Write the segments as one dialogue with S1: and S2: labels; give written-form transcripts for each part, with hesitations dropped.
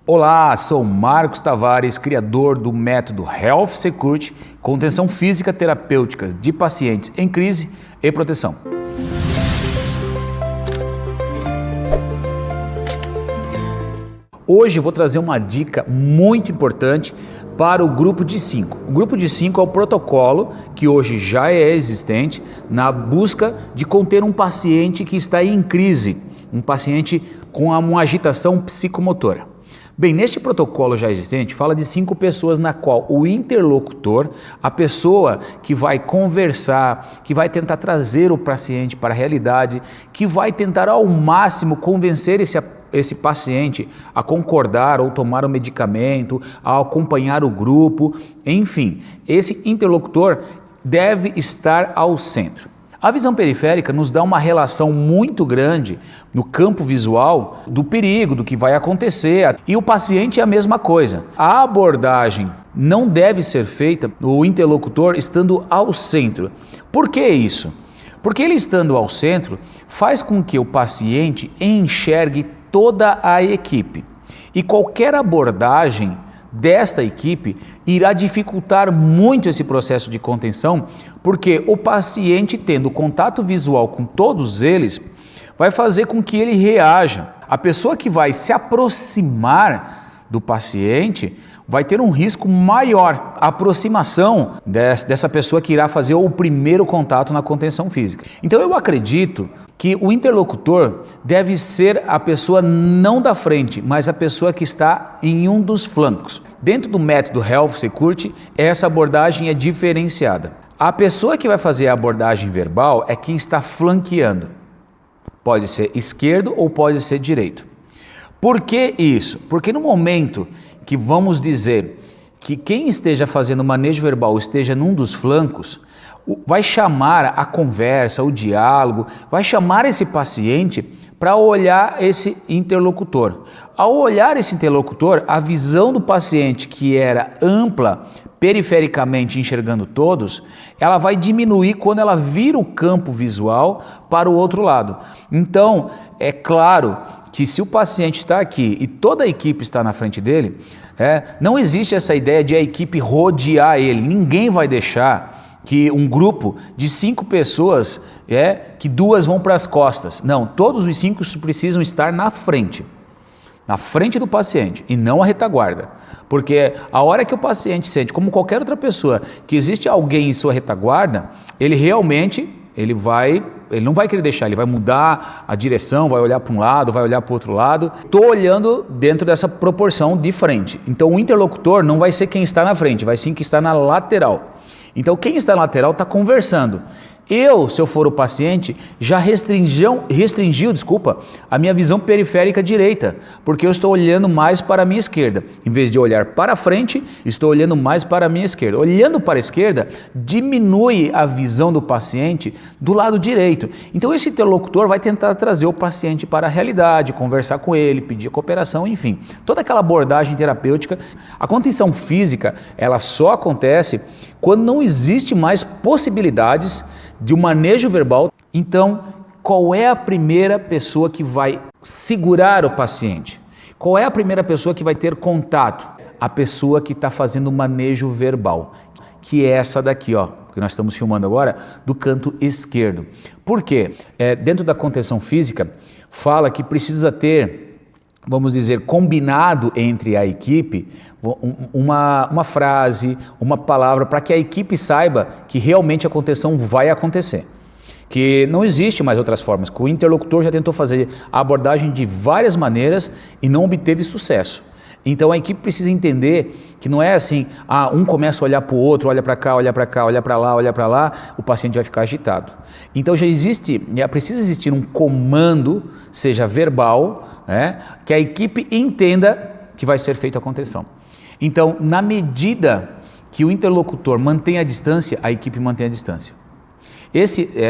S1: Olá, sou Marcos Tavares, criador do método Health Security, contenção física terapêutica de pacientes em crise e proteção. Hoje eu vou trazer uma dica muito importante para o grupo de 5. O grupo de 5 é o protocolo que hoje já é existente na busca de conter um paciente que está em crise, um paciente com uma agitação psicomotora. Bem, neste protocolo já existente, fala de 5 pessoas na qual o interlocutor, a pessoa que vai conversar, que vai tentar trazer o paciente para a realidade, que vai tentar ao máximo convencer esse paciente a concordar ou tomar o medicamento, a acompanhar o grupo, enfim, esse interlocutor deve estar ao centro. A visão periférica nos dá uma relação muito grande no campo visual do perigo, do que vai acontecer, e o paciente é a mesma coisa. A abordagem não deve ser feita o interlocutor estando ao centro. Por que isso? Porque ele estando ao centro faz com que o paciente enxergue toda a equipe, e qualquer abordagem desta equipe irá dificultar muito esse processo de contenção, porque o paciente tendo contato visual com todos eles, vai fazer com que ele reaja. A pessoa que vai se aproximar do paciente vai ter um risco maior, a aproximação dessa pessoa que irá fazer o primeiro contato na contenção física. Então eu acredito que o interlocutor deve ser a pessoa não da frente, mas a pessoa que está em um dos flancos. Dentro do método Health Security, essa abordagem é diferenciada. A pessoa que vai fazer a abordagem verbal é quem está flanqueando. Pode ser esquerdo ou pode ser direito. Por que isso? Porque no momento que vamos dizer que quem esteja fazendo manejo verbal esteja num dos flancos, vai chamar a conversa, o diálogo, vai chamar esse paciente para olhar esse interlocutor. Ao olhar esse interlocutor, a visão do paciente, que era ampla, perifericamente enxergando todos, ela vai diminuir quando ela vira o campo visual para o outro lado. Então, é claro que se o paciente está aqui e toda a equipe está na frente dele, não existe essa ideia de a equipe rodear ele. Ninguém vai deixar que um grupo de 5 pessoas, que 2 vão para as costas. Não, todos os 5 precisam estar na frente do paciente e não a retaguarda. Porque a hora que o paciente sente, como qualquer outra pessoa, que existe alguém em sua retaguarda, ele realmente ele não vai querer deixar, ele vai mudar a direção, vai olhar para um lado, vai olhar para o outro lado. Estou olhando dentro dessa proporção de frente. Então o interlocutor não vai ser quem está na frente, vai sim quem está na lateral. Então quem está na lateral está conversando. Se eu for o paciente, já restringiu, a minha visão periférica direita, porque eu estou olhando mais para a minha esquerda. Em vez de olhar para frente, estou olhando mais para a minha esquerda. Olhando para a esquerda, diminui a visão do paciente do lado direito. Então esse interlocutor vai tentar trazer o paciente para a realidade, conversar com ele, pedir cooperação, enfim. Toda aquela abordagem terapêutica. A contenção física, ela só acontece quando não existe mais possibilidades de um manejo verbal. Então, qual é a primeira pessoa que vai segurar o paciente? Qual é a primeira pessoa que vai ter contato? A pessoa que está fazendo o manejo verbal, que é essa daqui, que nós estamos filmando agora, do canto esquerdo. Por quê? Dentro da contenção física, fala que precisa ter, vamos dizer, combinado entre a equipe uma frase, uma palavra, para que a equipe saiba que realmente a contenção vai acontecer. Que não existe mais outras formas, que o interlocutor já tentou fazer a abordagem de várias maneiras e não obteve sucesso. Então a equipe precisa entender que não é assim, um começa a olhar para o outro, olha para cá, olha para cá, olha para lá, o paciente vai ficar agitado. Então precisa existir um comando, seja verbal, que a equipe entenda que vai ser feita a contenção. Então, na medida que o interlocutor mantém a distância, a equipe mantém a distância.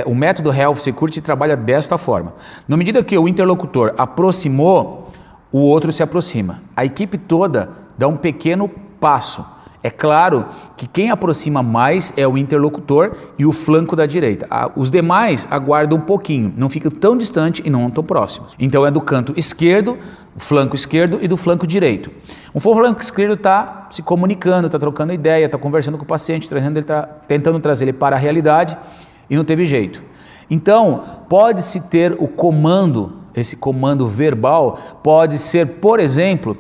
S1: O método Health Security trabalha desta forma. Na medida que o interlocutor aproximou, o outro se aproxima. A equipe toda dá um pequeno passo. É claro que quem aproxima mais é o interlocutor e o flanco da direita. Os demais aguardam um pouquinho, não ficam tão distantes e não tão próximos. Então é do canto esquerdo flanco esquerdo e do flanco direito. O flanco esquerdo está se comunicando, está trocando ideia, está conversando com o paciente, tentando trazer ele para a realidade e não teve jeito. Então, pode-se ter o comando, esse comando verbal, pode ser, por exemplo,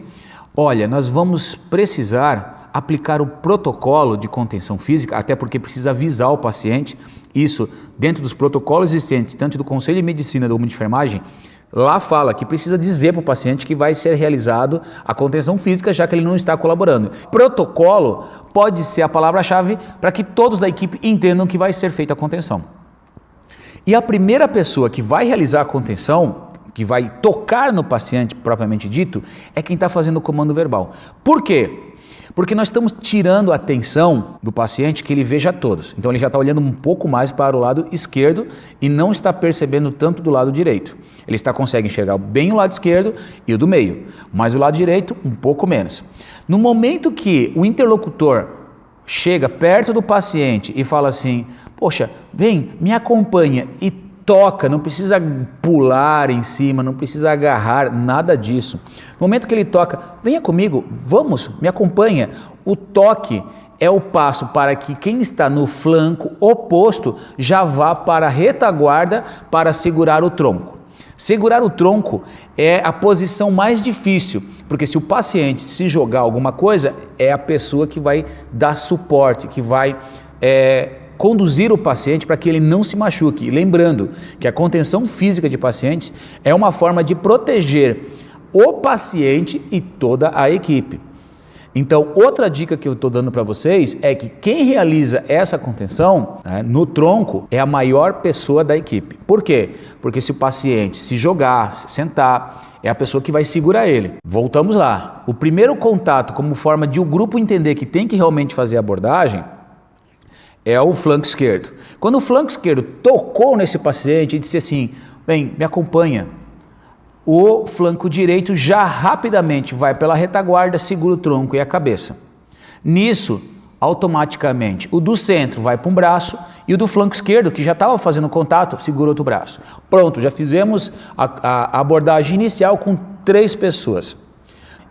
S1: olha, nós vamos precisar aplicar o protocolo de contenção física, até porque precisa avisar o paciente, isso dentro dos protocolos existentes, tanto do Conselho de Medicina como de Enfermagem, lá fala que precisa dizer para o paciente que vai ser realizado a contenção física, já que ele não está colaborando. Protocolo pode ser a palavra-chave para que todos da equipe entendam que vai ser feita a contenção. E a primeira pessoa que vai realizar a contenção, que vai tocar no paciente propriamente dito, é quem está fazendo o comando verbal. Por quê? Porque nós estamos tirando a atenção do paciente que ele veja todos. Então ele já está olhando um pouco mais para o lado esquerdo e não está percebendo tanto do lado direito. Ele consegue enxergar bem o lado esquerdo e o do meio, mas o lado direito um pouco menos. No momento que o interlocutor chega perto do paciente e fala assim, poxa, vem, me acompanha e toca, não precisa pular em cima, não precisa agarrar, nada disso. No momento que ele toca, venha comigo, vamos, me acompanha. O toque é o passo para que quem está no flanco oposto já vá para a retaguarda para segurar o tronco. Segurar o tronco é a posição mais difícil, porque se o paciente se jogar alguma coisa, é a pessoa que vai dar suporte, que vai conduzir o paciente para que ele não se machuque. E lembrando que a contenção física de pacientes é uma forma de proteger o paciente e toda a equipe. Então, outra dica que eu estou dando para vocês é que quem realiza essa contenção no tronco é a maior pessoa da equipe. Por quê? Porque se o paciente se jogar, se sentar, é a pessoa que vai segurar ele. Voltamos lá. O primeiro contato, como forma de o grupo entender que tem que realmente fazer a abordagem, é o flanco esquerdo. Quando o flanco esquerdo tocou nesse paciente e disse assim, vem, me acompanha, o flanco direito já rapidamente vai pela retaguarda, segura o tronco e a cabeça. Nisso, automaticamente, o do centro vai para um braço e o do flanco esquerdo, que já estava fazendo contato, segura outro braço. Pronto, já fizemos a abordagem inicial com 3 pessoas.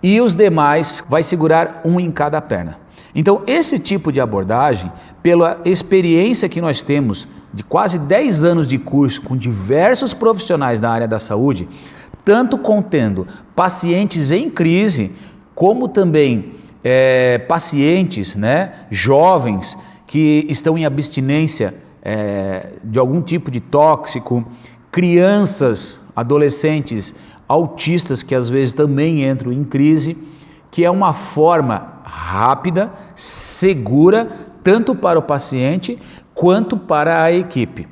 S1: E os demais vai segurar um em cada perna. Então, esse tipo de abordagem, pela experiência que nós temos de quase 10 anos de curso com diversos profissionais da área da saúde, tanto contendo pacientes em crise, como também pacientes, jovens que estão em abstinência de algum tipo de tóxico, crianças, adolescentes, autistas que às vezes também entram em crise, que é uma forma rápida, segura, tanto para o paciente quanto para a equipe.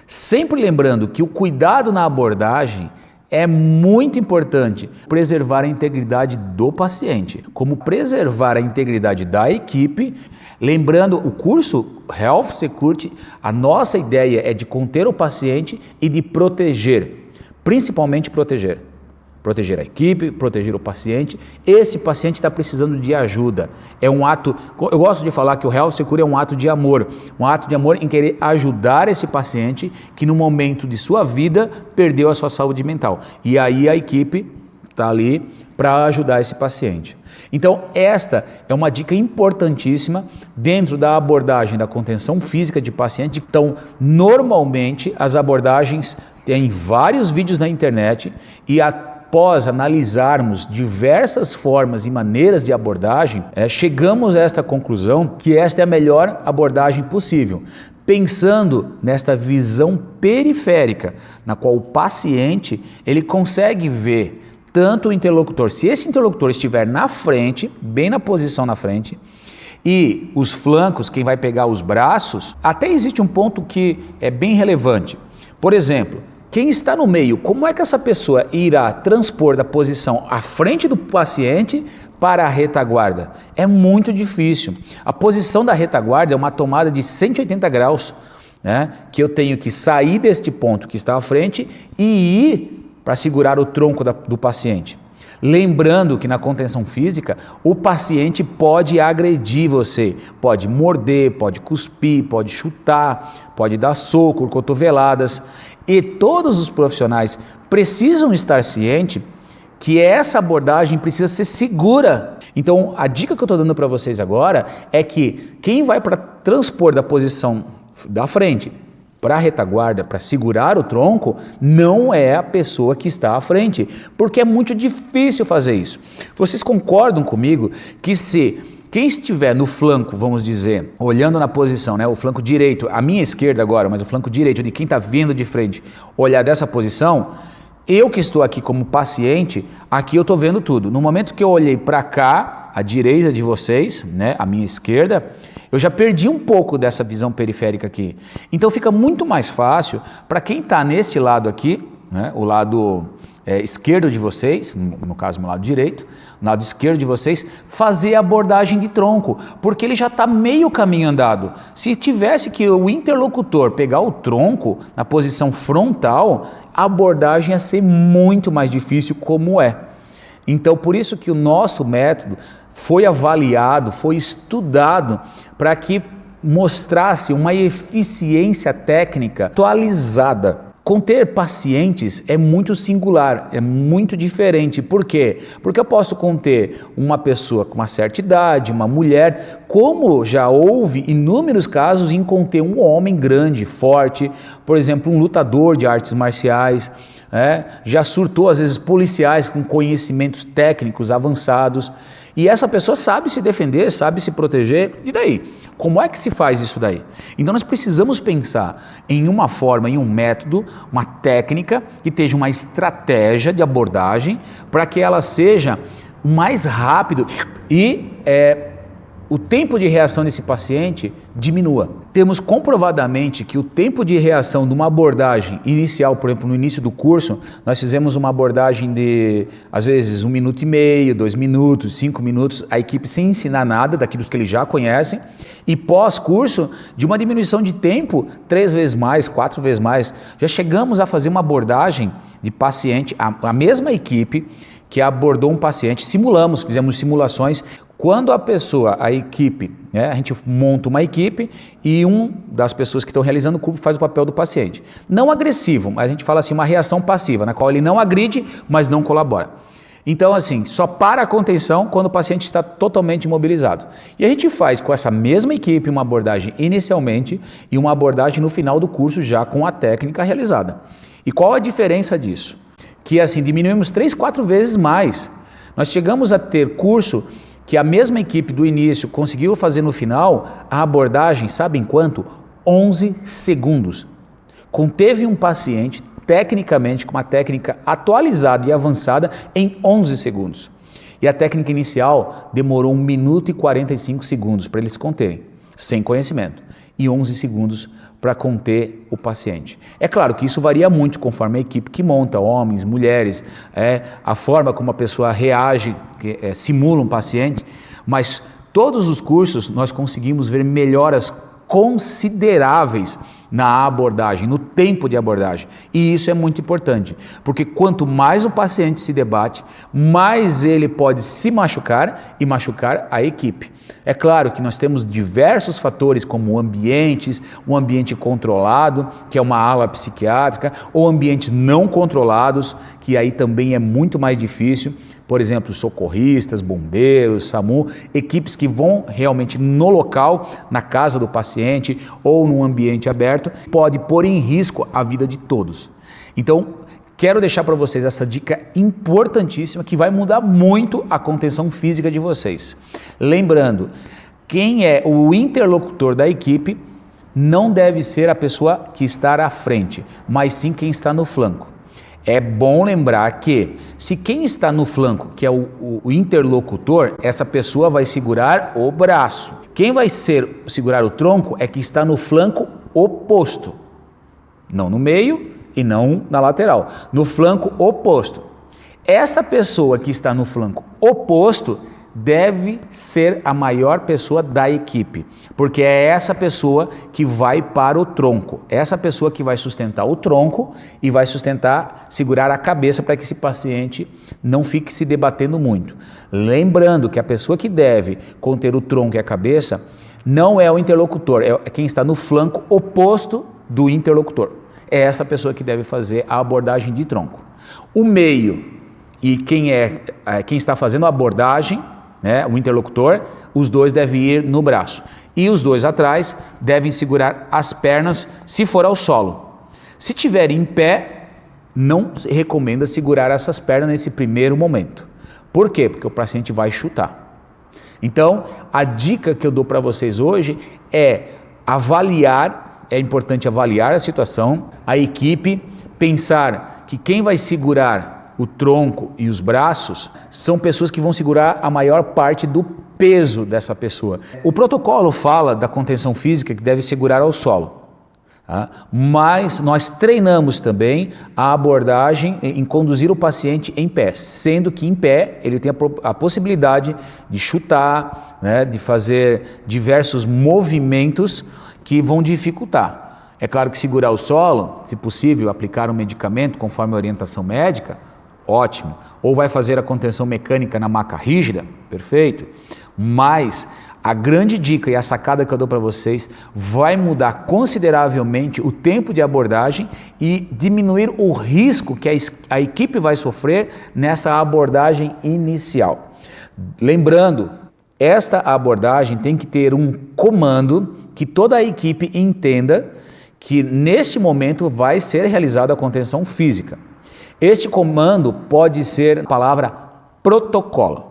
S1: Sempre lembrando que o cuidado na abordagem é muito importante, preservar a integridade do paciente, como preservar a integridade da equipe. Lembrando, o curso Health Security, a nossa ideia é de conter o paciente e de proteger, principalmente proteger. Proteger a equipe, proteger o paciente. Esse paciente está precisando de ajuda. É um ato, eu gosto de falar que o Health Security é um ato de amor em querer ajudar esse paciente que no momento de sua vida perdeu a sua saúde mental. E aí a equipe está ali para ajudar esse paciente. Então esta é uma dica importantíssima dentro da abordagem da contenção física de paciente. Então normalmente as abordagens têm vários vídeos na internet e após analisarmos diversas formas e maneiras de abordagem, chegamos a esta conclusão que esta é a melhor abordagem possível, pensando nesta visão periférica, na qual o paciente ele consegue ver tanto o interlocutor, se esse interlocutor estiver na frente, bem na posição na frente, e os flancos, quem vai pegar os braços, até existe um ponto que é bem relevante. Por exemplo, quem está no meio, como é que essa pessoa irá transpor da posição à frente do paciente para a retaguarda? É muito difícil. A posição da retaguarda é uma tomada de 180 graus, que eu tenho que sair deste ponto que está à frente e ir para segurar o tronco do paciente. Lembrando que na contenção física, o paciente pode agredir você, pode morder, pode cuspir, pode chutar, pode dar soco, cotoveladas. E todos os profissionais precisam estar cientes que essa abordagem precisa ser segura. Então, a dica que eu estou dando para vocês agora é que quem vai para transpor da posição da frente para a retaguarda, para segurar o tronco, não é a pessoa que está à frente, porque é muito difícil fazer isso. Vocês concordam comigo que se quem estiver no flanco, vamos dizer, olhando na posição, né, o flanco direito, a minha esquerda agora, mas o flanco direito de quem está vindo de frente, olhar dessa posição, eu que estou aqui como paciente, aqui eu estou vendo tudo. No momento que eu olhei para cá, à direita de vocês, né, à minha esquerda, eu já perdi um pouco dessa visão periférica aqui. Então fica muito mais fácil para quem está neste lado aqui, né, o lado esquerdo de vocês, no caso meu lado direito, no lado esquerdo de vocês, fazer a abordagem de tronco, porque ele já está meio caminho andado. Se tivesse que o interlocutor pegar o tronco na posição frontal, a abordagem ia ser muito mais difícil como é. Então por isso que o nosso método foi avaliado, foi estudado para que mostrasse uma eficiência técnica atualizada. Conter pacientes é muito singular, é muito diferente. Por quê? Porque eu posso conter uma pessoa com uma certa idade, uma mulher, como já houve inúmeros casos em conter um homem grande, forte, por exemplo, um lutador de artes marciais, já surtou às vezes policiais com conhecimentos técnicos avançados, e essa pessoa sabe se defender, sabe se proteger, e daí? Como é que se faz isso daí? Então nós precisamos pensar em uma forma, em um método, uma técnica que esteja uma estratégia de abordagem para que ela seja mais rápido e o tempo de reação desse paciente diminua. Temos comprovadamente que o tempo de reação de uma abordagem inicial, por exemplo, no início do curso, nós fizemos uma abordagem de, às vezes, 1 minuto e meio, 2 minutos, 5 minutos, a equipe sem ensinar nada daquilo que eles já conhecem, e pós-curso, de uma diminuição de tempo 3 vezes mais, 4 vezes mais. Já chegamos a fazer uma abordagem de paciente, a mesma equipe que abordou um paciente, fizemos simulações. Quando a equipe, a gente monta uma equipe e das pessoas que estão realizando o curso faz o papel do paciente. Não agressivo, mas a gente fala assim, uma reação passiva, na qual ele não agride, mas não colabora. Então assim, só para a contenção quando o paciente está totalmente imobilizado. E a gente faz com essa mesma equipe uma abordagem inicialmente e uma abordagem no final do curso já com a técnica realizada. E qual a diferença disso? Que assim, diminuímos 3, 4 vezes mais. Nós chegamos a ter curso que a mesma equipe do início conseguiu fazer no final a abordagem, sabe em quanto? 11 segundos. Conteve um paciente, tecnicamente, com uma técnica atualizada e avançada em 11 segundos. E a técnica inicial demorou 1 minuto e 45 segundos para eles conterem, sem conhecimento, e 11 segundos para conter o paciente. É claro que isso varia muito conforme a equipe que monta, homens, mulheres, a forma como a pessoa reage, simula um paciente, mas todos os cursos nós conseguimos ver melhoras consideráveis na abordagem, no tempo de abordagem. E isso é muito importante, porque quanto mais o paciente se debate, mais ele pode se machucar e machucar a equipe. É claro que nós temos diversos fatores, como ambientes, um ambiente controlado, que é uma ala psiquiátrica, ou ambientes não controlados, que aí também é muito mais difícil. Por exemplo, socorristas, bombeiros, SAMU, equipes que vão realmente no local, na casa do paciente ou num ambiente aberto, pode pôr em risco a vida de todos. Então, quero deixar para vocês essa dica importantíssima que vai mudar muito a contenção física de vocês. Lembrando, quem é o interlocutor da equipe não deve ser a pessoa que está à frente, mas sim quem está no flanco. É bom lembrar que se quem está no flanco, que é o interlocutor, essa pessoa vai segurar o braço. Quem vai segurar o tronco é quem está no flanco oposto, não no meio e não na lateral, no flanco oposto. Essa pessoa que está no flanco oposto deve ser a maior pessoa da equipe, porque é essa pessoa que vai para o tronco, essa pessoa que vai sustentar o tronco e vai segurar a cabeça para que esse paciente não fique se debatendo muito. Lembrando que a pessoa que deve conter o tronco e a cabeça não é o interlocutor, é quem está no flanco oposto do interlocutor. É essa pessoa que deve fazer a abordagem de tronco. O meio e quem está fazendo a abordagem, né, o interlocutor, os dois devem ir no braço. E os dois atrás devem segurar as pernas se for ao solo. Se tiver em pé, não se recomenda segurar essas pernas nesse primeiro momento. Por quê? Porque o paciente vai chutar. Então, a dica que eu dou para vocês hoje é avaliar, é importante avaliar a situação, a equipe, pensar que quem vai segurar o tronco e os braços são pessoas que vão segurar a maior parte do peso dessa pessoa. O protocolo fala da contenção física que deve segurar ao solo. Mas nós treinamos também a abordagem em conduzir o paciente em pé, sendo que em pé ele tem a possibilidade de chutar, né, de fazer diversos movimentos que vão dificultar. É claro que segurar o solo, se possível, aplicar um medicamento conforme a orientação médica, ótimo. Ou vai fazer a contenção mecânica na maca rígida, perfeito. Mas a grande dica e a sacada que eu dou para vocês vai mudar consideravelmente o tempo de abordagem e diminuir o risco que a equipe vai sofrer nessa abordagem inicial. Lembrando, esta abordagem tem que ter um comando que toda a equipe entenda que neste momento vai ser realizada a contenção física. Este comando pode ser a palavra protocolo.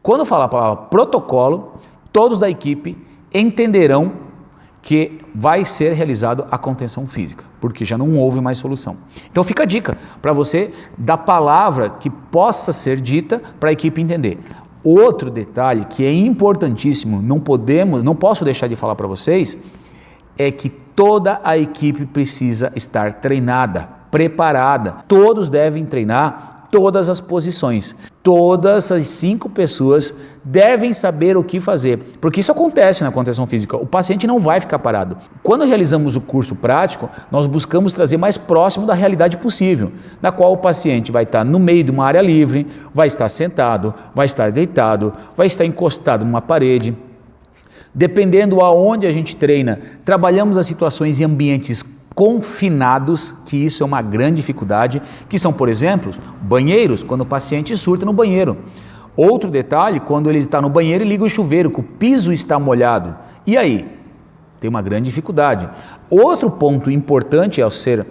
S1: Quando eu falar a palavra protocolo, todos da equipe entenderão que vai ser realizado a contenção física, porque já não houve mais solução. Então fica a dica para você da palavra que possa ser dita para a equipe entender. Outro detalhe que é importantíssimo, não posso deixar de falar para vocês, é que toda a equipe precisa estar treinada, preparada. Todos devem treinar todas as posições. Todas as 5 pessoas devem saber o que fazer, porque isso acontece na contenção física. O paciente não vai ficar parado. Quando realizamos o curso prático, nós buscamos trazer mais próximo da realidade possível, na qual o paciente vai estar no meio de uma área livre, vai estar sentado, vai estar deitado, vai estar encostado numa parede. Dependendo aonde a gente treina, trabalhamos as situações em ambientes confinados, que isso é uma grande dificuldade, que são, por exemplo, banheiros, quando o paciente surta no banheiro. Outro detalhe, quando ele está no banheiro e liga o chuveiro, que o piso está molhado. E aí? Tem uma grande dificuldade. Outro ponto importante ao ser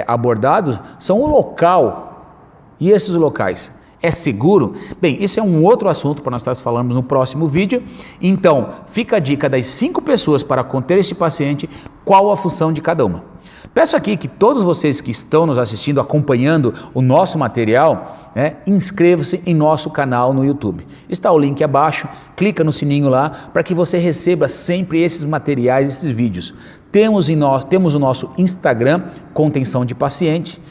S1: abordado são o local. E esses locais? É seguro? Bem, isso é um outro assunto para nós estarmos falando no próximo vídeo. Então, fica a dica das 5 pessoas para conter esse paciente, qual a função de cada uma. Peço aqui que todos vocês que estão nos assistindo, acompanhando o nosso material, inscrevam-se em nosso canal no YouTube. Está o link abaixo, clica no sininho lá para que você receba sempre esses materiais, esses vídeos. Temos o nosso Instagram, Contenção de Paciente,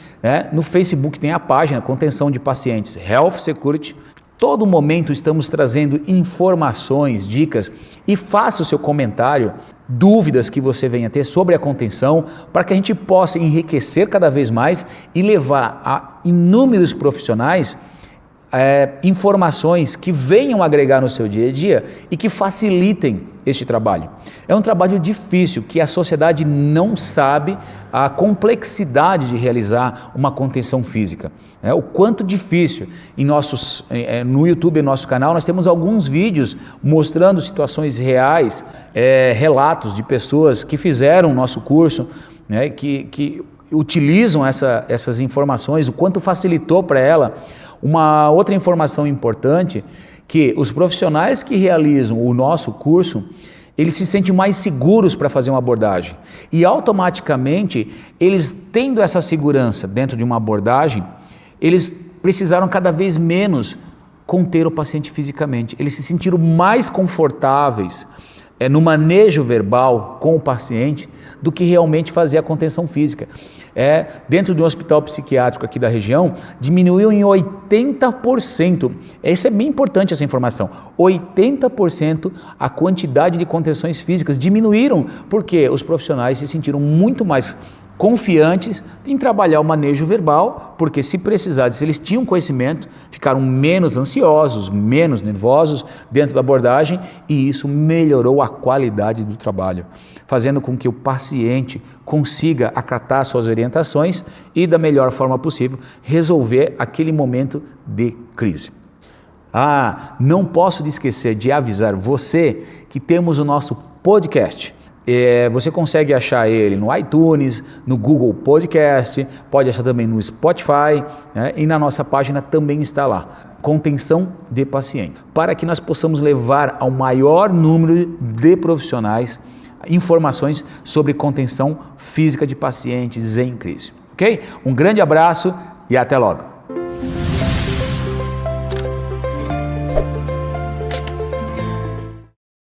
S1: no Facebook tem a página Contenção de Pacientes Health Security. Todo momento estamos trazendo informações, dicas e faça o seu comentário, dúvidas que você venha ter sobre a contenção, para que a gente possa enriquecer cada vez mais e levar a inúmeros profissionais informações que venham agregar no seu dia a dia e que facilitem este trabalho. É um trabalho difícil, que a sociedade não sabe a complexidade de realizar uma contenção física. O quanto difícil. No YouTube, no nosso canal, nós temos alguns vídeos mostrando situações reais, relatos de pessoas que fizeram o nosso curso, que utilizam essas informações, o quanto facilitou para ela. Uma outra informação importante, que os profissionais que realizam o nosso curso, eles se sentem mais seguros para fazer uma abordagem. E automaticamente, eles tendo essa segurança dentro de uma abordagem, eles precisaram cada vez menos conter o paciente fisicamente. Eles se sentiram mais confortáveis no manejo verbal com o paciente do que realmente fazer a contenção física. Dentro de um hospital psiquiátrico aqui da região, diminuiu em 80%. Isso é bem importante, essa informação. 80% a quantidade de contenções físicas diminuíram, porque os profissionais se sentiram muito mais confiantes em trabalhar o manejo verbal, porque se precisasse, se eles tinham conhecimento, ficaram menos ansiosos, menos nervosos dentro da abordagem e isso melhorou a qualidade do trabalho, fazendo com que o paciente consiga acatar suas orientações e da melhor forma possível resolver aquele momento de crise. Não posso esquecer de avisar você que temos o nosso podcast. Você consegue achar ele no iTunes, no Google Podcast, pode achar também no Spotify, né? E na nossa página também está lá, Contenção de Pacientes, para que nós possamos levar ao maior número de profissionais informações sobre contenção física de pacientes em crise. Ok? Um grande abraço e até logo!